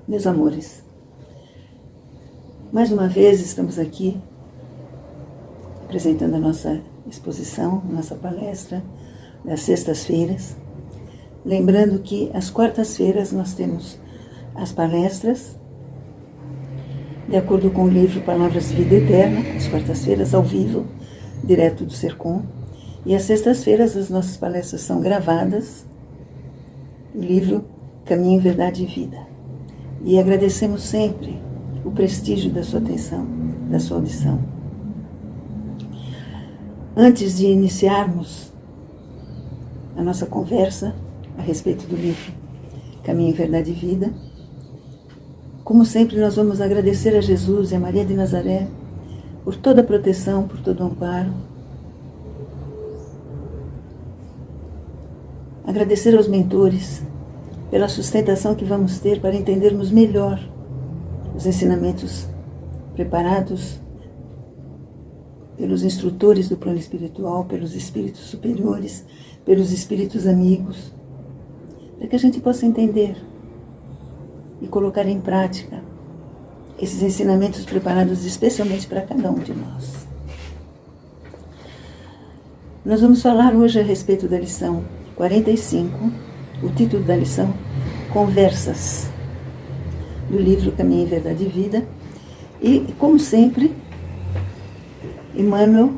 Meus amores, mais uma vez estamos aqui apresentando a nossa exposição, nossa palestra das sextas-feiras. Lembrando que às quartas-feiras nós temos as palestras, de acordo com o livro Palavras de Vida Eterna, às quartas-feiras ao vivo, direto do Sercom. E às sextas-feiras as nossas palestras são gravadas, o livro Caminho, Verdade e Vida. E agradecemos sempre o prestígio da sua atenção, da sua audição. Antes de iniciarmos a nossa conversa a respeito do livro Caminho, Verdade e Vida, como sempre nós vamos agradecer a Jesus e a Maria de Nazaré por toda a proteção, por todo o amparo. Agradecer aos mentores pela sustentação que vamos ter para entendermos melhor os ensinamentos preparados pelos instrutores do plano espiritual, pelos espíritos superiores, pelos espíritos amigos, para que a gente possa entender e colocar em prática esses ensinamentos preparados especialmente para cada um de nós. Nós vamos falar hoje a respeito da lição 45, o título da lição, Conversas, do livro Caminho, Verdade e Vida. E, como sempre, Emmanuel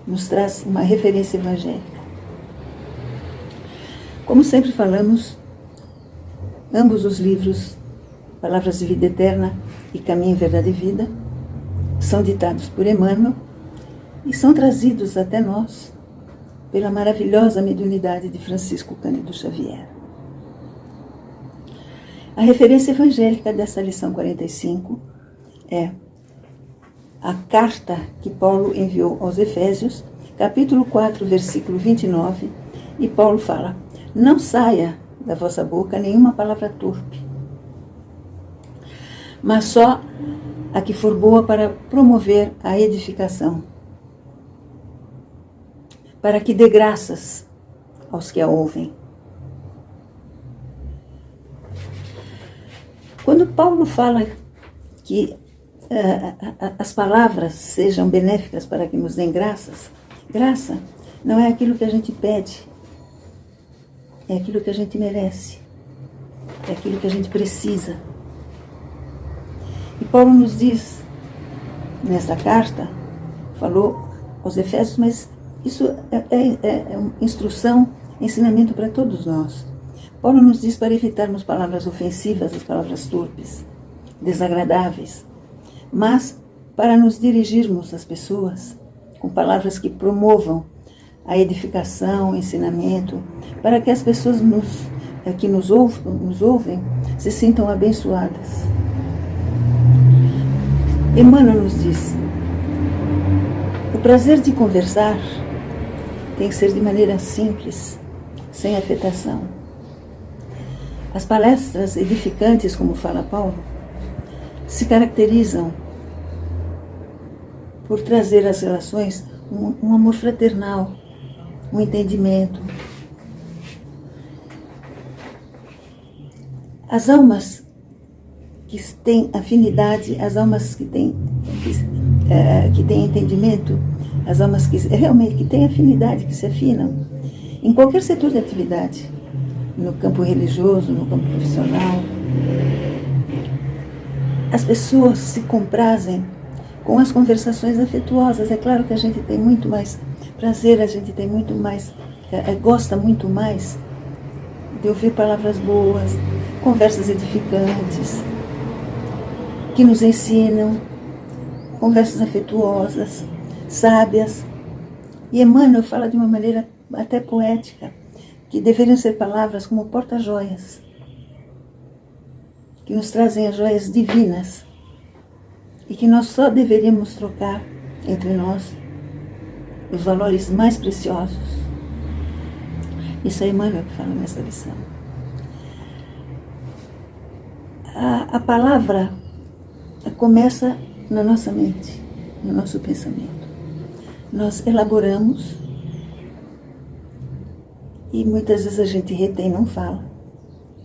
nos traz uma referência evangélica. Como sempre falamos, ambos os livros, Palavras de Vida Eterna e Caminho, Verdade e Vida, são ditados por Emmanuel e são trazidos até nós pela maravilhosa mediunidade de Francisco Cândido Xavier. A referência evangélica dessa lição 45 é a carta que Paulo enviou aos Efésios, capítulo 4, versículo 29, e Paulo fala: não saia da vossa boca nenhuma palavra torpe, mas só a que for boa para promover a edificação, para que dê graças aos que a ouvem. Quando Paulo fala que as palavras sejam benéficas para que nos deem graças, graça não é aquilo que a gente pede, é aquilo que a gente merece, é aquilo que a gente precisa. E Paulo nos diz, nesta carta, falou aos Efésios, mas isso é instrução, ensinamento para todos nós. Paulo nos diz para evitarmos palavras ofensivas, as palavras torpes, desagradáveis, mas para nos dirigirmos às pessoas com palavras que promovam a edificação, o ensinamento, para que as pessoas que nos ouvem se sintam abençoadas. Emmanuel nos diz: o prazer de conversar tem que ser de maneira simples, sem afetação. As palestras edificantes, como fala Paulo, se caracterizam por trazer às relações um amor fraternal, um entendimento. As almas que têm afinidade, as almas que têm entendimento, as almas que realmente que têm afinidade, que se afinam, em qualquer setor de atividade, no campo religioso, no campo profissional, as pessoas se comprazem com as conversações afetuosas. É claro que a gente tem muito mais prazer, a gente tem muito mais, gosta muito mais de ouvir palavras boas, conversas edificantes, que nos ensinam, conversas afetuosas, sábias. E Emmanuel fala de uma maneira até poética, que deveriam ser palavras como porta-joias, que nos trazem as joias divinas e que nós só deveríamos trocar entre nós os valores mais preciosos. Isso é Emmanuel que fala nesta lição. A palavra começa na nossa mente, no nosso pensamento. Nós elaboramos e muitas vezes a gente retém, não fala.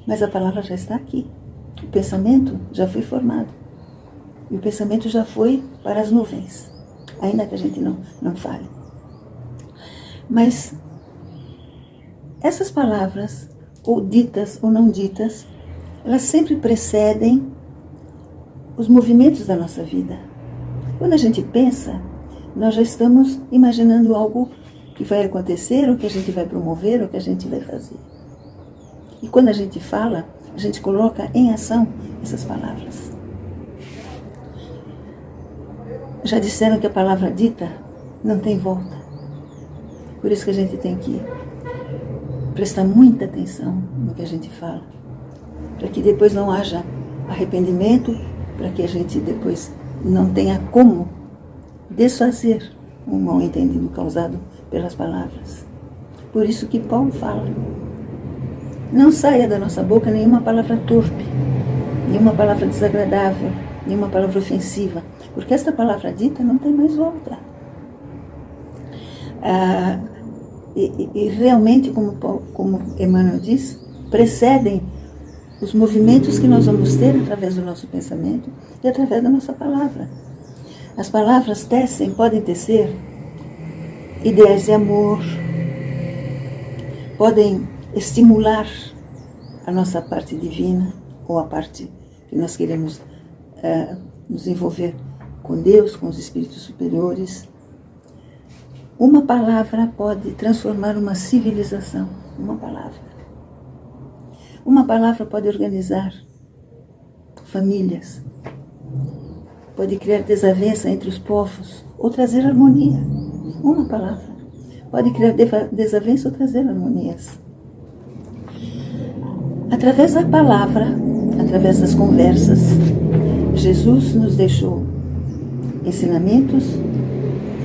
Mas a palavra já está aqui. O pensamento já foi formado. E o pensamento já foi para as nuvens, ainda que a gente não fale. Mas essas palavras, ou ditas ou não ditas, elas sempre precedem os movimentos da nossa vida. Quando a gente pensa, nós já estamos imaginando algo que vai acontecer, ou que a gente vai promover, ou que a gente vai fazer. E quando a gente fala, a gente coloca em ação essas palavras. Já disseram que a palavra dita não tem volta. Por isso que a gente tem que prestar muita atenção no que a gente fala, para que depois não haja arrependimento, para que a gente depois não tenha como desfazer um mal entendido causado pelas palavras. Por isso que Paulo fala: não saia da nossa boca nenhuma palavra torpe, nenhuma palavra desagradável, nenhuma palavra ofensiva, porque esta palavra dita não tem mais volta. E realmente, como Emmanuel diz, precedem os movimentos que nós vamos ter através do nosso pensamento e através da nossa palavra. As palavras podem tecer ideais de amor, podem estimular a nossa parte divina, ou a parte que nós queremos nos envolver com Deus, com os espíritos superiores. Uma palavra pode transformar uma civilização. Uma palavra. Uma palavra pode organizar famílias. Pode criar desavença entre os povos ou trazer harmonia. Uma palavra pode criar desavença ou trazer harmonias. Através da palavra, através das conversas, Jesus nos deixou ensinamentos.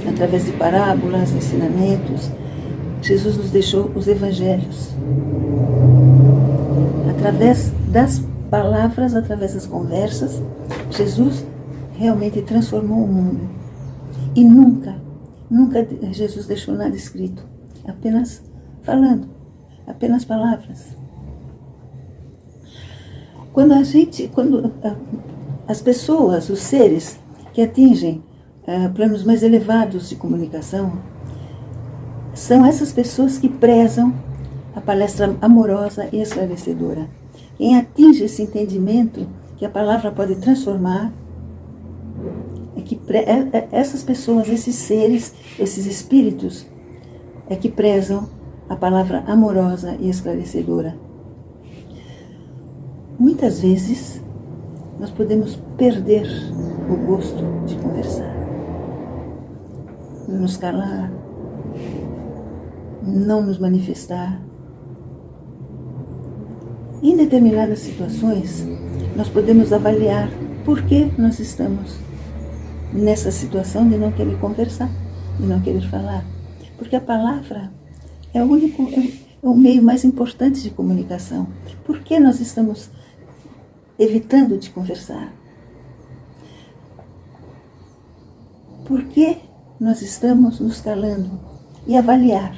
Através de parábolas, ensinamentos, Jesus nos deixou os evangelhos. Através das palavras, através das conversas, Jesus realmente transformou o mundo. E nunca Jesus deixou nada escrito, apenas falando, apenas palavras. Quando as pessoas, os seres que atingem planos mais elevados de comunicação, são essas pessoas que prezam a palestra amorosa e esclarecedora. Quem atinge esse entendimento que a palavra pode transformar, essas pessoas, esses seres, esses espíritos, é que prezam a palavra amorosa e esclarecedora. Muitas vezes, nós podemos perder o gosto de conversar. Nos calar, não nos manifestar. Em determinadas situações, nós podemos avaliar por que nós estamos nessa situação de não querer conversar, de não querer falar. Porque a palavra é o meio mais importante de comunicação. Por que nós estamos evitando de conversar? Por que nós estamos nos calando? E avaliar.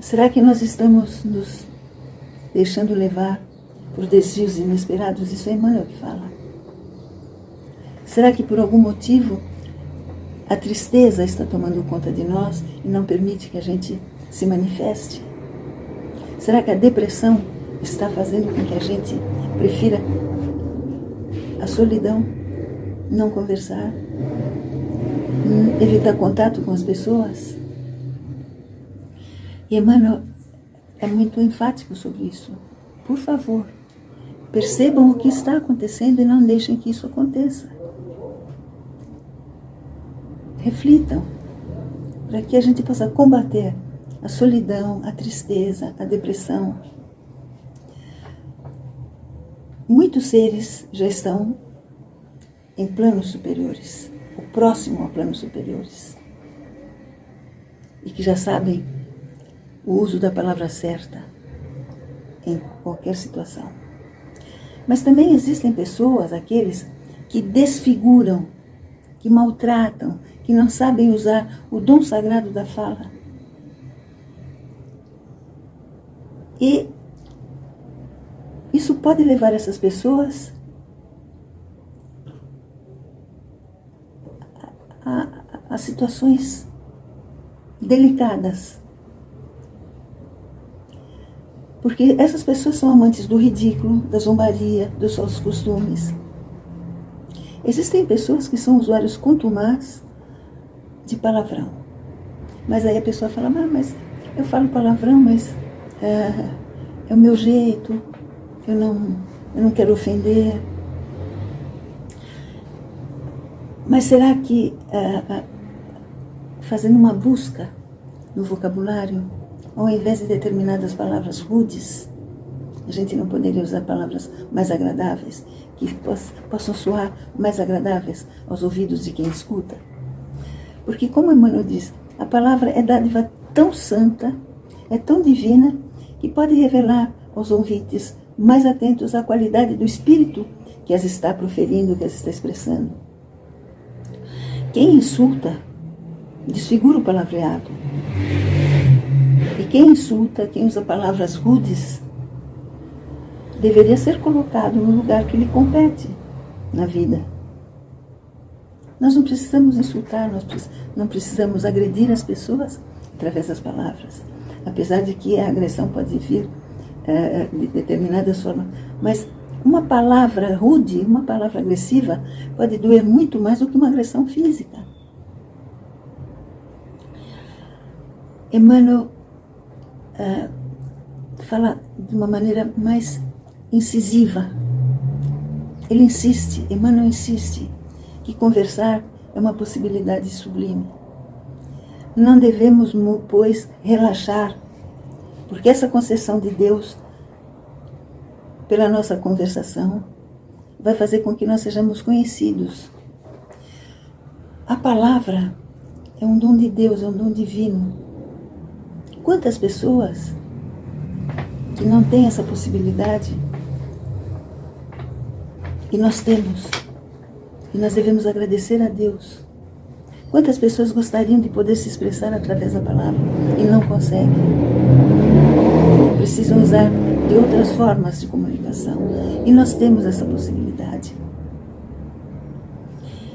Será que nós estamos nos deixando levar por desvios inesperados? Isso é Emmanuel que fala. Será que por algum motivo a tristeza está tomando conta de nós e não permite que a gente se manifeste? Será que a depressão está fazendo com que a gente prefira a solidão, não conversar, evitar contato com as pessoas? E Emmanuel é muito enfático sobre isso. Por favor, percebam o que está acontecendo e não deixem que isso aconteça. Reflitam, para que a gente possa combater a solidão, a tristeza, a depressão. Muitos seres já estão em planos superiores, ou próximo a planos superiores, e que já sabem o uso da palavra certa em qualquer situação. Mas também existem pessoas, aqueles que desfiguram, que maltratam, que não sabem usar o dom sagrado da fala. E isso pode levar essas pessoas a situações delicadas. Porque essas pessoas são amantes do ridículo, da zombaria, dos falsos costumes. Existem pessoas que são usuários contumaz de palavrão. Mas aí a pessoa fala, mas eu falo palavrão, mas é o meu jeito, eu não quero ofender. Mas será que fazendo uma busca no vocabulário, ao invés de determinadas palavras rudes, a gente não poderia usar palavras mais agradáveis, que possam soar mais agradáveis aos ouvidos de quem escuta? Porque, como Emmanuel diz, a palavra é dádiva tão santa, é tão divina, que pode revelar aos ouvintes mais atentos à qualidade do espírito que as está proferindo, que as está expressando. Quem insulta, desfigura o palavreado. E quem insulta, quem usa palavras rudes, deveria ser colocado no lugar que lhe compete na vida. Nós não precisamos insultar, nós não precisamos agredir as pessoas através das palavras. Apesar de que a agressão pode vir de determinadas formas. Mas uma palavra rude, uma palavra agressiva, pode doer muito mais do que uma agressão física. Emmanuel fala de uma maneira mais incisiva. Ele insiste, Emmanuel insiste, que conversar é uma possibilidade sublime. Não devemos, pois, relaxar, porque essa concessão de Deus, pela nossa conversação, vai fazer com que nós sejamos conhecidos. A palavra é um dom de Deus, é um dom divino. Quantas pessoas que não têm essa possibilidade, e nós temos, e nós devemos agradecer a Deus. Quantas pessoas gostariam de poder se expressar através da palavra e não conseguem? Precisam usar de outras formas de comunicação. E nós temos essa possibilidade.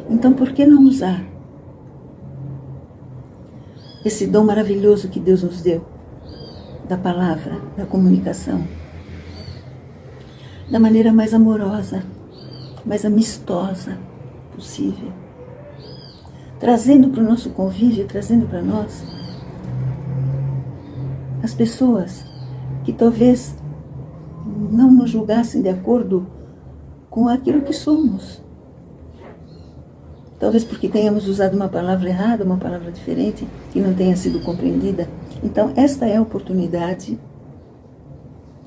Então, por que não usar esse dom maravilhoso que Deus nos deu, da palavra, da comunicação, da maneira mais amorosa, mais amistosa possível, trazendo para o nosso convívio, trazendo para nós as pessoas que talvez não nos julgassem de acordo com aquilo que somos. Talvez porque tenhamos usado uma palavra errada, uma palavra diferente, que não tenha sido compreendida. Então, esta é a oportunidade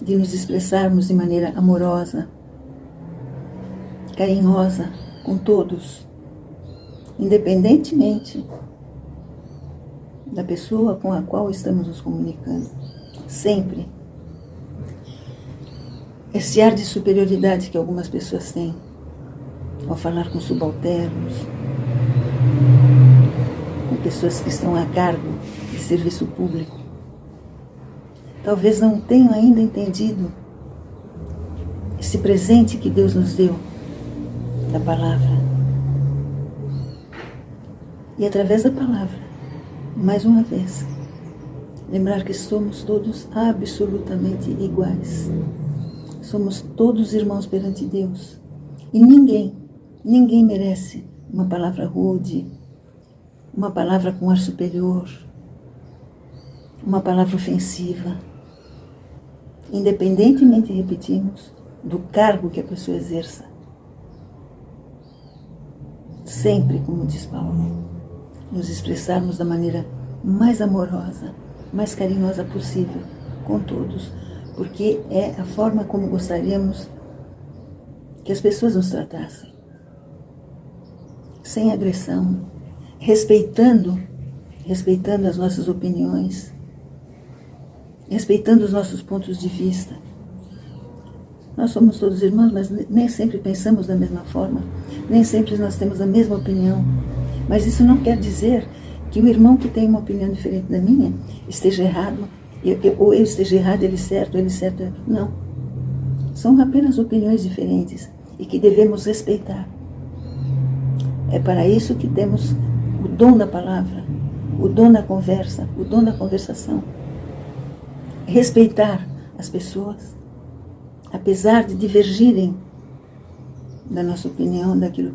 de nos expressarmos de maneira amorosa, carinhosa, com todos, independentemente da pessoa com a qual estamos nos comunicando. Sempre. Esse ar de superioridade que algumas pessoas têm ao falar com subalternos, com pessoas que estão a cargo de serviço público, talvez não tenham ainda entendido esse presente que Deus nos deu, da palavra. E através da palavra, mais uma vez, lembrar que somos todos absolutamente iguais. Somos todos irmãos perante Deus. E ninguém merece uma palavra rude, uma palavra com ar superior, uma palavra ofensiva. Independentemente, repetimos, do cargo que a pessoa exerça. Sempre, como diz Paulo, nos expressarmos da maneira mais amorosa, mais carinhosa possível com todos, porque é a forma como gostaríamos que as pessoas nos tratassem. Sem agressão, respeitando as nossas opiniões, respeitando os nossos pontos de vista. Nós somos todos irmãos, mas nem sempre pensamos da mesma forma, nem sempre nós temos a mesma opinião. Mas isso não quer dizer que o irmão que tem uma opinião diferente da minha esteja errado, ou eu esteja errado, ele certo. Não. São apenas opiniões diferentes e que devemos respeitar. É para isso que temos o dom da palavra, o dom da conversa, o dom da conversação. Respeitar as pessoas, apesar de divergirem da nossa opinião, daquilo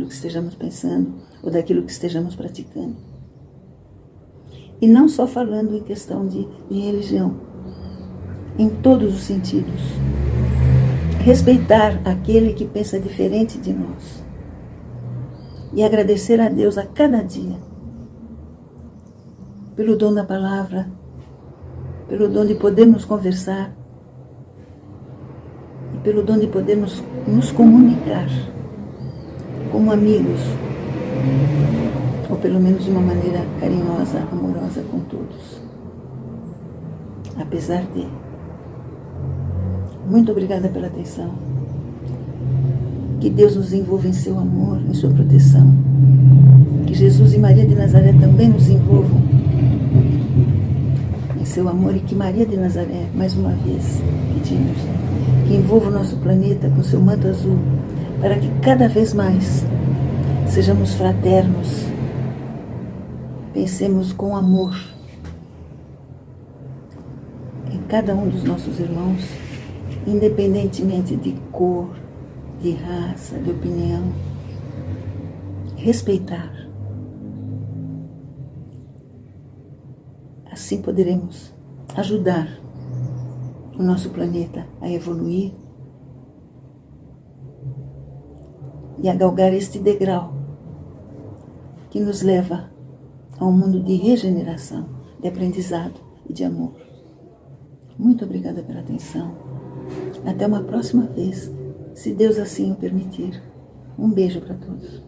que estejamos pensando ou daquilo que estejamos praticando. E não só falando em questão de religião, em todos os sentidos. Respeitar aquele que pensa diferente de nós. E agradecer a Deus a cada dia pelo dom da palavra, pelo dom de podermos conversar e pelo dom de podermos nos comunicar como amigos, ou pelo menos de uma maneira carinhosa, amorosa com todos. Apesar de. Muito obrigada pela atenção. Que Deus nos envolva em seu amor, em sua proteção. Que Jesus e Maria de Nazaré também nos envolvam em seu amor e que Maria de Nazaré, mais uma vez, pedimos, que envolva o nosso planeta com seu manto azul, para que cada vez mais sejamos fraternos, pensemos com amor em cada um dos nossos irmãos, independentemente de cor, de raça, de opinião. Respeitar. Assim poderemos ajudar o nosso planeta a evoluir e a galgar este degrau que nos leva a um mundo de regeneração, de aprendizado e de amor. Muito obrigada pela atenção. Até uma próxima vez, se Deus assim o permitir. Um beijo para todos.